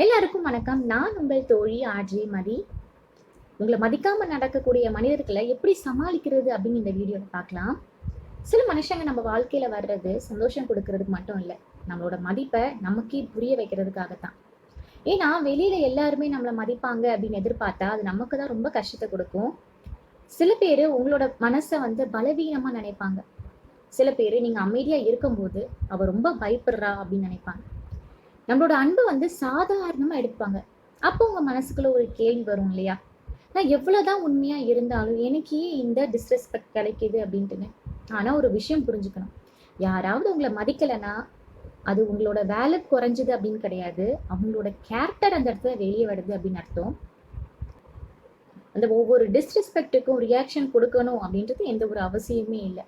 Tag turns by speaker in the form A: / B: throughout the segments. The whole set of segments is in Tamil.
A: எல்லாருக்கும் வணக்கம். நான் உங்கள் தோழி ஆர்ஜே மதி. உங்களை மதிக்காம நடக்கக்கூடிய மனிதர்களை எப்படி சமாளிக்கிறது அப்படின்னு இந்த வீடியோவில் பார்க்கலாம். சில மனுஷங்க நம்ம வாழ்க்கையில வர்றது சந்தோஷம் கொடுக்கறதுக்கு மட்டும் இல்லை, நம்மளோட மதிப்பை நமக்கே புரிய வைக்கிறதுக்காகத்தான். ஏன்னா வெளியில எல்லாருமே நம்மளை மதிப்பாங்க அப்படின்னு எதிர்பார்த்தா அது நமக்கு தான் ரொம்ப கஷ்டத்தை கொடுக்கும். சில பேர் உங்களோட மனசை பலவீனமா நினைப்பாங்க. சில பேர் நீங்க அமைதியா இருக்கும்போது அவ ரொம்ப பயப்படுறா அப்படின்னு நினைப்பாங்க. நம்மளோட அன்பு சாதாரணமா எடுப்பாங்க. அப்போ உங்க மனசுக்குள்ள ஒரு கேள்வி வரும் இல்லையா? நான் எவ்வளவுதான் உண்மையா இருந்தாலும் எனக்கு ஏன் இந்த டிஸ்ரெஸ்பெக்ட் கிடைக்குது அப்படின்ட்டுன்னு. ஆனா ஒரு விஷயம் புரிஞ்சுக்கணும். யாராவது உங்களை மதிக்கலைன்னா அது உங்களோட வேலை குறைஞ்சது அப்படின்னு கிடையாது. அவங்களோட கேரக்டர் அந்த இடத்துல வெளியே வருது அப்படின்னு அர்த்தம். அந்த ஒவ்வொரு டிஸ்ரெஸ்பெக்டுக்கும் ரியாக்ஷன் கொடுக்கணும் அப்படின்றது எந்த ஒரு அவசியமே இல்லை.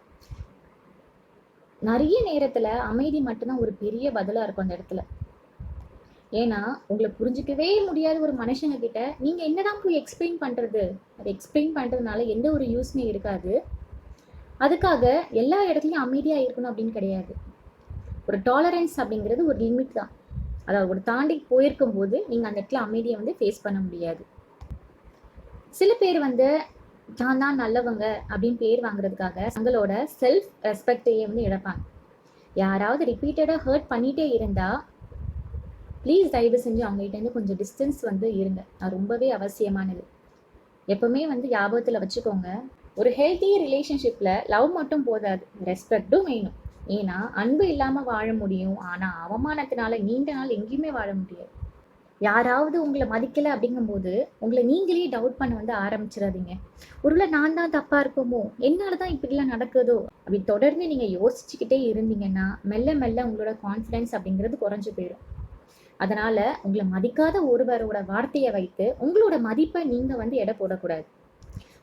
A: நிறைய நேரத்துல அமைதி மட்டும்தான் ஒரு பெரிய பதிலா இருக்கும் அந்த இடத்துல. ஏன்னா உங்களை புரிஞ்சிக்கவே முடியாத ஒரு மனுஷங்க கிட்ட நீங்க என்னதான் போய் எக்ஸ்பிளைன் பண்றது? அதை எக்ஸ்பிளைன் பண்றதுனால எந்த ஒரு யூஸ்மே இருக்காது. அதுக்காக எல்லா இடத்துலையும் அமைதியா இருக்கணும் அப்படின்னு கிடையாது. ஒரு டாலரன்ஸ் அப்படிங்கிறது ஒரு லிமிட் தான். அதாவது ஒரு தாண்டி போயிருக்கும் போது நீங்க அந்த இடத்துல அமைதியை ஃபேஸ் பண்ண முடியாது. சில பேர் தான் தான் நல்லவங்க அப்படின்னு பேர் வாங்குறதுக்காக தங்களோட செல்ஃப் ரெஸ்பெக்டையே இழப்பாங்க. யாராவது ரிப்பீட்டடா ஹர்ட் பண்ணிட்டே இருந்தா ப்ளீஸ் தயவு செஞ்சு அவங்ககிட்ட கொஞ்சம் டிஸ்டன்ஸ் இருங்க. அது ரொம்பவே அவசியமானது. எப்பவுமே ஞாபகத்தில் வச்சுக்கோங்க, ஒரு ஹெல்த்தி ரிலேஷன்ஷிப்பில் லவ் மட்டும் போதாது, ரெஸ்பெக்டும் வேணும். ஏன்னா அன்பு இல்லாமல் வாழ முடியும், ஆனால் அவமானத்தினால நீண்ட நாள் எங்கேயுமே வாழ முடியாது. யாராவது உங்களை மதிக்கலை அப்படிங்கும்போது உங்களை நீங்களே டவுட் பண்ண ஆரம்பிச்சிடாதீங்க. ஒருவேளை நான் தான் தப்பாக இருக்குமோ, என்னால் தான் இப்படிலாம் நடக்குதோ அப்படி தொடர்ந்து நீங்கள் யோசிச்சுக்கிட்டே இருந்தீங்கன்னா மெல்ல மெல்ல உங்களோட கான்ஃபிடென்ஸ் அப்படிங்கிறது குறைஞ்சு போயிடும். அதனால உங்களை மதிக்காத ஒருவரோட வார்த்தையை வைத்து உங்களோட மதிப்பை நீங்க எடை போடக்கூடாது.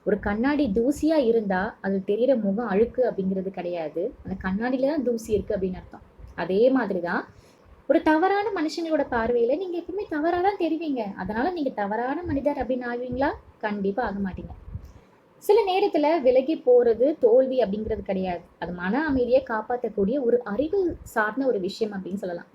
A: ஒரு கண்ணாடி தூசியா இருந்தா அது தெரிகிற முகம் அழுக்கு அப்படிங்கிறது கிடையாது. அந்த கண்ணாடியில தான் தூசி இருக்கு அப்படின்னு அர்த்தம். அதே மாதிரிதான் ஒரு தவறான மனுஷங்களோட பார்வையில நீங்க எப்பவுமே தவறாதான் தெரிவிங்க. அதனால நீங்க தவறான மனிதர் அப்படின்னு ஆவீங்களா? கண்டிப்பா ஆக மாட்டீங்க. சில நேரத்துல விலகி போறது தோல்வி அப்படிங்கிறது கிடையாது. அது மன அமைதியை காப்பாற்றக்கூடிய ஒரு அறிவு சார்ந்த ஒரு விஷயம் அப்படின்னு சொல்லலாம்.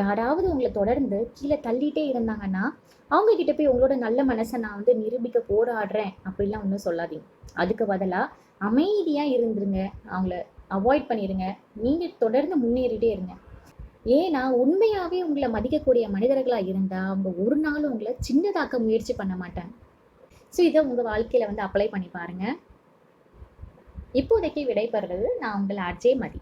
A: யாராவது உங்களை தொடர்ந்து கீழே தள்ளிட்டே இருந்தாங்கன்னா அவங்க கிட்ட போய் உங்களோட நல்ல மனசை நான் நிரூபிக்க போராடுறேன் அப்படிலாம் ஒன்றும் சொல்லாதீங்க. அதுக்கு பதிலாக அமைதியா இருந்துருங்க. அவங்கள அவாய்ட் பண்ணிடுங்க. நீங்க தொடர்ந்து முன்னேறிட்டே இருங்க. ஏன்னா உண்மையாவே உங்களை மதிக்கக்கூடிய மனிதர்களா இருந்தா அவங்க ஒரு நாளும் உங்களை சின்னதாக்க முயற்சி பண்ண மாட்டாங்க. ஸோ இதை உங்க வாழ்க்கையில அப்ளை பண்ணி பாருங்க. இப்போதைக்கு விடைபெறுறது நான் உங்கள் ஆர்ஜே மதி.